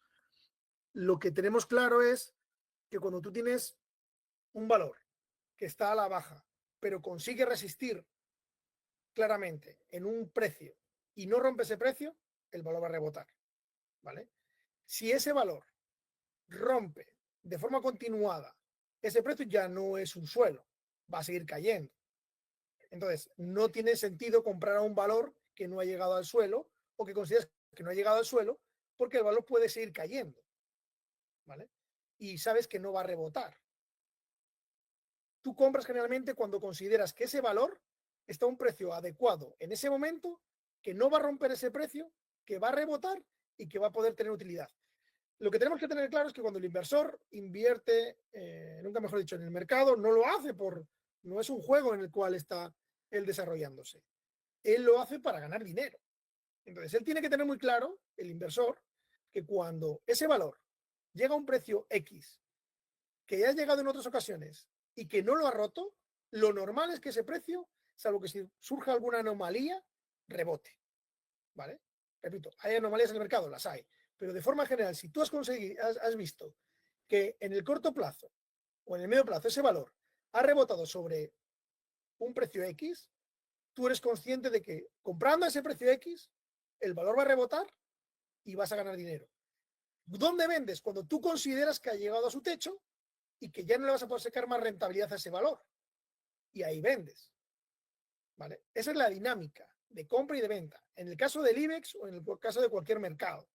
lo que tenemos claro es que cuando tú tienes un valor que está a la baja, pero consigue resistir claramente en un precio y no rompe ese precio, el valor va a rebotar, ¿vale? Si ese valor rompe de forma continuada ese precio, ya no es un suelo, va a seguir cayendo. Entonces, no tiene sentido comprar a un valor que no ha llegado al suelo o que consideras que no ha llegado al suelo porque el valor puede seguir cayendo, ¿vale? Y sabes que no va a rebotar. Tú compras generalmente cuando consideras que ese valor está a un precio adecuado en ese momento, que no va a romper ese precio, que va a rebotar y que va a poder tener utilidad. Lo que tenemos que tener claro es que cuando el inversor invierte, nunca mejor dicho, en el mercado, no lo hace no es un juego en el cual está él desarrollándose. Él lo hace para ganar dinero. Entonces, él tiene que tener muy claro, el inversor, que cuando ese valor llega a un precio X, que ya ha llegado en otras ocasiones y que no lo ha roto, lo normal es que ese precio, salvo que si surja alguna anomalía, rebote. ¿Vale? Repito, hay anomalías en el mercado, las hay. Pero de forma general, si tú has visto que en el corto plazo o en el medio plazo ese valor ha rebotado sobre un precio X, tú eres consciente de que comprando a ese precio X, el valor va a rebotar y vas a ganar dinero. ¿Dónde vendes? Cuando tú consideras que ha llegado a su techo y que ya no le vas a poder sacar más rentabilidad a ese valor. Y ahí vendes. ¿Vale? Esa es la dinámica de compra y de venta. En el caso del IBEX o en el caso de cualquier mercado.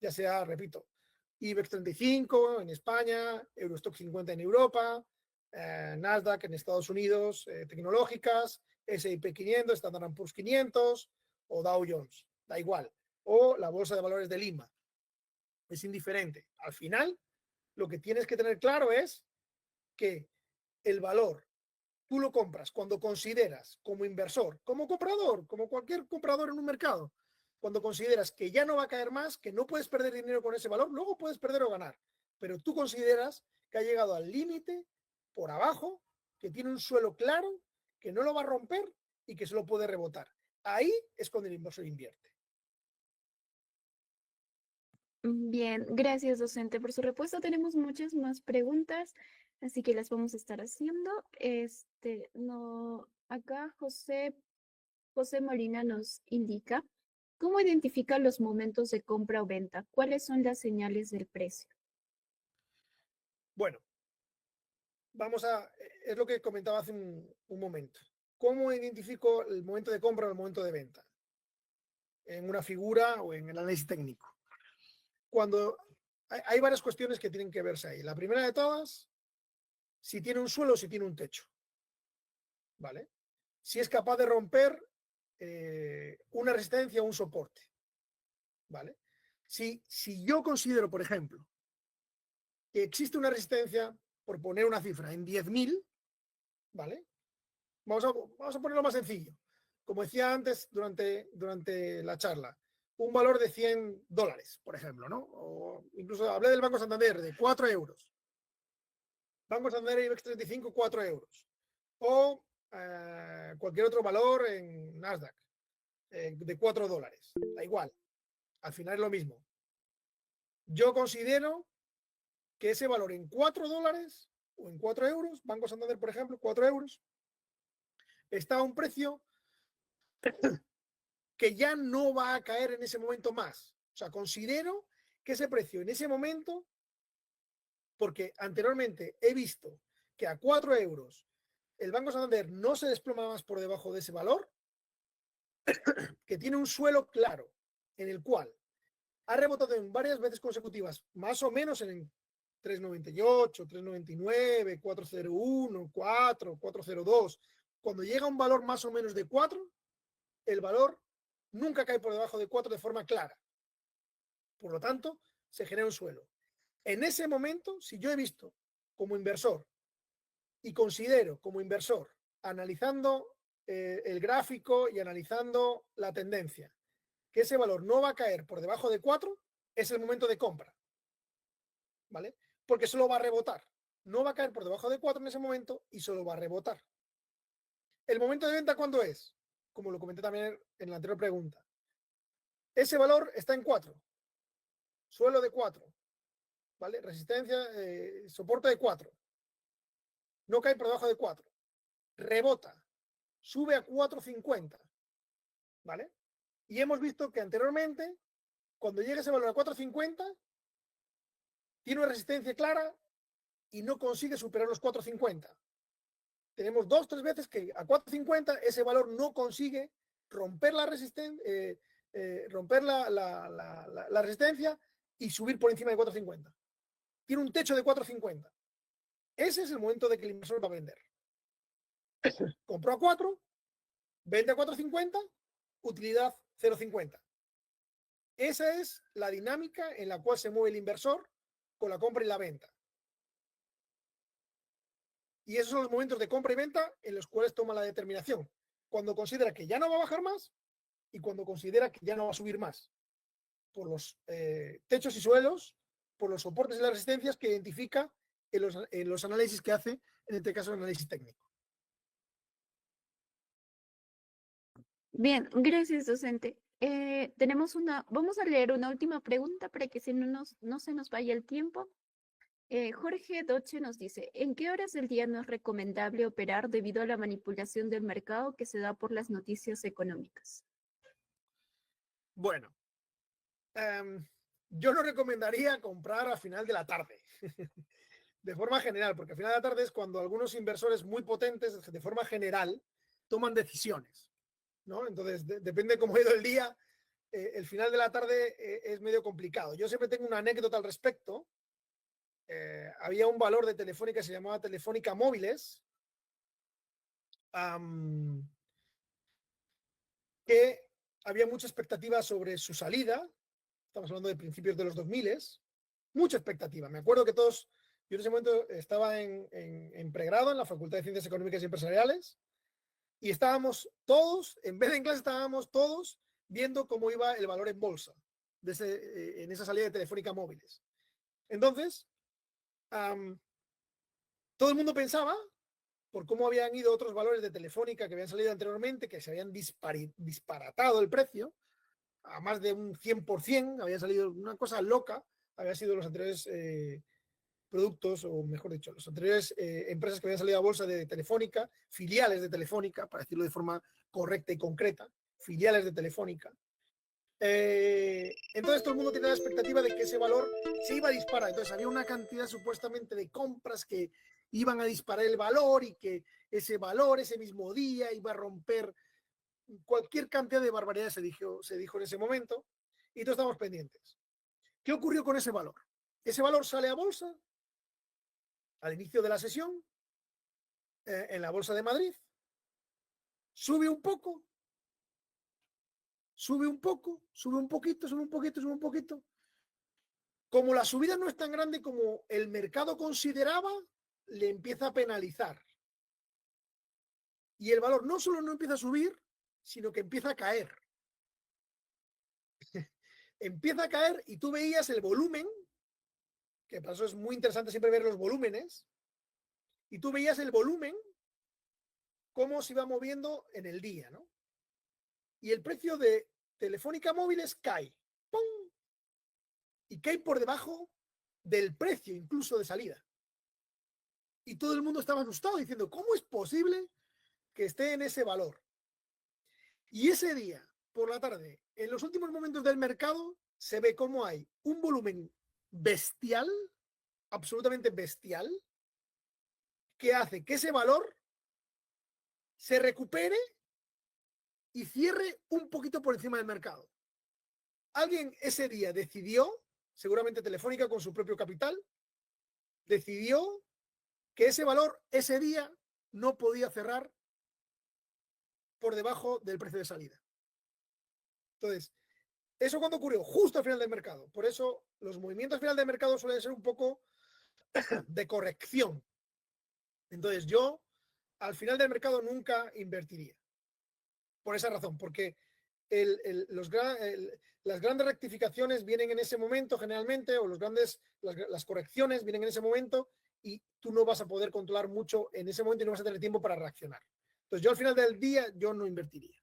Ya sea, repito, IBEX 35 en España, Eurostock 50 en Europa, Nasdaq en Estados Unidos, tecnológicas, S&P 500, Standard & Poor's 500 o Dow Jones, da igual. O la Bolsa de Valores de Lima. Es indiferente. Al final, lo que tienes que tener claro es que el valor tú lo compras cuando consideras como inversor, como comprador, como cualquier comprador en un mercado, cuando consideras que ya no va a caer más, que no puedes perder dinero con ese valor, luego puedes perder o ganar, pero tú consideras que ha llegado al límite por abajo, que tiene un suelo claro, que no lo va a romper y que se lo puede rebotar. Ahí es cuando el inversor invierte. Bien, gracias, docente, por su respuesta. Tenemos muchas más preguntas, así que las vamos a estar haciendo. No, acá José Molina nos indica, ¿cómo identifica los momentos de compra o venta? ¿Cuáles son las señales del precio? Bueno, es lo que comentaba hace un momento. ¿Cómo identifico el momento de compra o el momento de venta? En una figura o en el análisis técnico. Cuando hay varias cuestiones que tienen que verse ahí. La primera de todas, si tiene un suelo o si tiene un techo. ¿Vale? Si es capaz de romper una resistencia o un soporte. ¿Vale? Si yo considero, por ejemplo, que existe una resistencia, por poner una cifra, en 10.000, ¿vale? Vamos a ponerlo más sencillo. Como decía antes durante la charla, un valor de $100, por ejemplo, ¿no? O incluso hablé del Banco Santander, de 4 euros. Banco Santander IBEX 35, 4 euros. O cualquier otro valor en Nasdaq de $4. Da igual. Al final es lo mismo. Yo considero que ese valor en $4 o en 4 euros, Banco Santander, por ejemplo, 4 euros, está a un precio que ya no va a caer en ese momento más. O sea, considero que ese precio en ese momento, porque anteriormente he visto que a 4 euros el Banco Santander no se desploma más por debajo de ese valor, que tiene un suelo claro en el cual ha rebotado en varias veces consecutivas, más o menos en 3,98, 3,99, 4,01, 4, 4,02. Cuando llega a un valor más o menos de 4, el valor nunca cae por debajo de 4 de forma clara. Por lo tanto, se genera un suelo. En ese momento, si yo he visto como inversor y considero como inversor, analizando el gráfico y analizando la tendencia, que ese valor no va a caer por debajo de 4, es el momento de compra. ¿Vale? Porque solo va a rebotar. No va a caer por debajo de 4 en ese momento y solo va a rebotar. ¿El momento de venta cuándo es? Como lo comenté también en la anterior pregunta. Ese valor está en 4. Suelo de 4. ¿Vale? Resistencia, soporte de 4. No cae por debajo de 4. Rebota. Sube a 4,50. ¿Vale? Y hemos visto que anteriormente, cuando llega ese valor a 4,50, tiene una resistencia clara y no consigue superar los 4,50. Tenemos 2-3 veces que a 4,50 ese valor no consigue romper la resistencia y subir por encima de 4.50. Tiene un techo de 4.50. Ese es el momento de que el inversor va a vender. Compró a 4, vende a 4.50, utilidad 0.50. Esa es la dinámica en la cual se mueve el inversor con la compra y la venta. Y esos son los momentos de compra y venta en los cuales toma la determinación. Cuando considera que ya no va a bajar más y cuando considera que ya no va a subir más. Por los techos y suelos, por los soportes y las resistencias que identifica en los análisis que hace, en este caso el análisis técnico. Bien, gracias, docente. Vamos a leer una última pregunta para que no se nos vaya el tiempo. Jorge Doche nos dice, ¿en qué horas del día no es recomendable operar debido a la manipulación del mercado que se da por las noticias económicas? Bueno, yo no recomendaría comprar a final de la tarde, de forma general, porque a final de la tarde es cuando algunos inversores muy potentes, de forma general, toman decisiones, ¿no? Entonces, depende de cómo ha ido el día, el final de la tarde es medio complicado. Yo siempre tengo una anécdota al respecto. Había un valor de Telefónica que se llamaba Telefónica Móviles, que había mucha expectativa sobre su salida. Estamos hablando de principios de los 2000, mucha expectativa. Me acuerdo que todos, yo en ese momento estaba en pregrado en la Facultad de Ciencias Económicas y Empresariales y estábamos todos, en vez de en clase, estábamos todos viendo cómo iba el valor en bolsa en esa salida de Telefónica Móviles. Entonces, todo el mundo pensaba, por cómo habían ido otros valores de Telefónica que habían salido anteriormente, que se habían disparatado el precio, a más de un 100%, había salido una cosa loca, había sido los anteriores productos, o mejor dicho, las anteriores empresas que habían salido a bolsa de Telefónica, filiales de Telefónica, para decirlo de forma correcta y concreta, filiales de Telefónica. Entonces todo el mundo tenía la expectativa de que ese valor se iba a disparar. Entonces había una cantidad supuestamente de compras que iban a disparar el valor y que ese valor ese mismo día iba a romper cualquier cantidad de barbaridades, se dijo en ese momento, y todos estamos pendientes. ¿Qué ocurrió con ese valor? Ese valor sale a bolsa al inicio de la sesión, en la Bolsa de Madrid, sube un poco, sube un poco, sube un poquito, sube un poquito, sube un poquito. Como la subida no es tan grande como el mercado consideraba, le empieza a penalizar. Y el valor no solo no empieza a subir, sino que empieza a caer. Empieza a caer y tú veías el volumen, que para eso es muy interesante siempre ver los volúmenes, y tú veías el volumen, cómo se iba moviendo en el día, ¿no? Y el precio de Telefónica Móviles cae, ¡pum! Y cae por debajo del precio incluso de salida. Y todo el mundo estaba asustado diciendo, ¿cómo es posible que esté en ese valor? Y ese día, por la tarde, en los últimos momentos del mercado, se ve cómo hay un volumen bestial, absolutamente bestial, que hace que ese valor se recupere y cierre un poquito por encima del mercado. Alguien ese día decidió, seguramente Telefónica con su propio capital, decidió que ese valor ese día no podía cerrar por debajo del precio de salida. Entonces, ¿eso cuándo ocurrió? Justo al final del mercado. Por eso los movimientos al final del mercado suelen ser un poco de corrección. Entonces, yo al final del mercado nunca invertiría. Por esa razón, porque las grandes rectificaciones vienen en ese momento generalmente, o las correcciones vienen en ese momento y tú no vas a poder controlar mucho en ese momento y no vas a tener tiempo para reaccionar. Entonces yo al final del día yo no invertiría.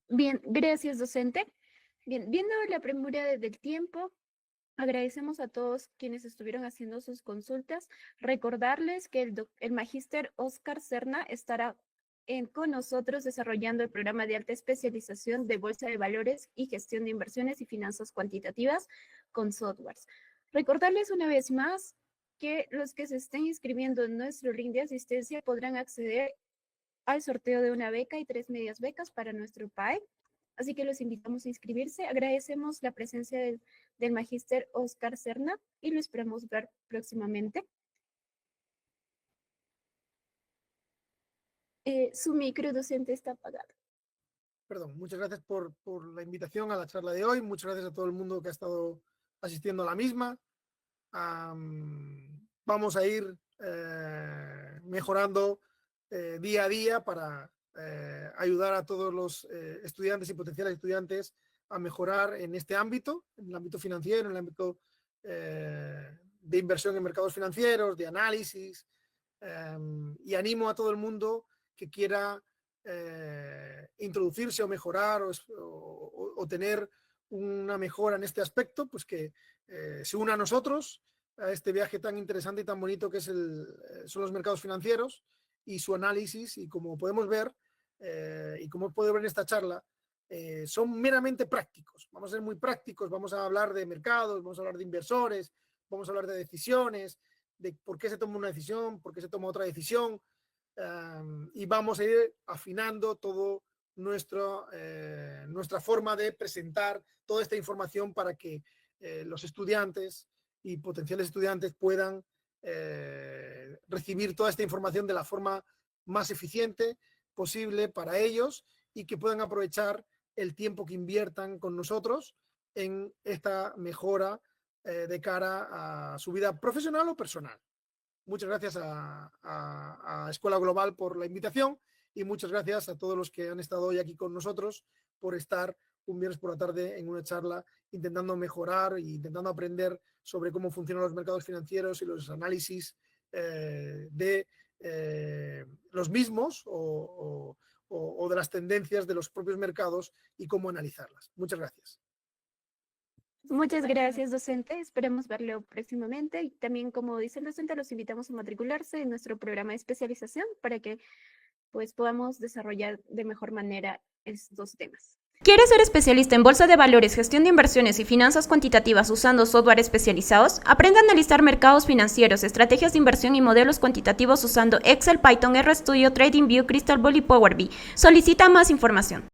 Bien, gracias, docente. Bien, viendo la premura del tiempo, agradecemos a todos quienes estuvieron haciendo sus consultas. Recordarles que el magíster Oscar Serna estará con nosotros desarrollando el programa de alta especialización de Bolsa de Valores y Gestión de Inversiones y Finanzas Cuantitativas con softwares. Recordarles una vez más que los que se estén inscribiendo en nuestro link de asistencia podrán acceder al sorteo de una beca y 3 medias becas para nuestro PAE. Así que los invitamos a inscribirse. Agradecemos la presencia del magíster Oscar Serna y lo esperamos ver próximamente. Su micro, docente, está apagado. Perdón, muchas gracias por la invitación a la charla de hoy. Muchas gracias a todo el mundo que ha estado asistiendo a la misma. Vamos a ir mejorando día a día para ayudar a todos los estudiantes y potenciales estudiantes a mejorar en este ámbito, en el ámbito financiero, en el ámbito de inversión en mercados financieros, de análisis, y animo a todo el mundo que quiera introducirse o mejorar o tener una mejora en este aspecto, pues que se una a nosotros a este viaje tan interesante y tan bonito que es son los mercados financieros y su análisis. Y como podemos ver y como puede ver en esta charla, son meramente prácticos. Vamos a ser muy prácticos, vamos a hablar de mercados, vamos a hablar de inversores, vamos a hablar de decisiones, de por qué se toma una decisión, por qué se toma otra decisión, y vamos a ir afinando todo nuestra forma de presentar toda esta información para que los estudiantes y potenciales estudiantes puedan recibir toda esta información de la forma más eficiente posible para ellos y que puedan aprovechar el tiempo que inviertan con nosotros en esta mejora de cara a su vida profesional o personal. Muchas gracias a Escuela Global por la invitación y muchas gracias a todos los que han estado hoy aquí con nosotros por estar un viernes por la tarde en una charla intentando mejorar e intentando aprender sobre cómo funcionan los mercados financieros y los análisis de los mismos o de las tendencias de los propios mercados y cómo analizarlas. Muchas gracias. Muchas gracias, docente. Esperemos verlo próximamente. Y también, como dice el docente, los invitamos a matricularse en nuestro programa de especialización para que pues, podamos desarrollar de mejor manera estos temas. ¿Quieres ser especialista en bolsa de valores, gestión de inversiones y finanzas cuantitativas usando software especializados? Aprende a analizar mercados financieros, estrategias de inversión y modelos cuantitativos usando Excel, Python, RStudio, TradingView, Crystal Ball y Power BI. Solicita más información.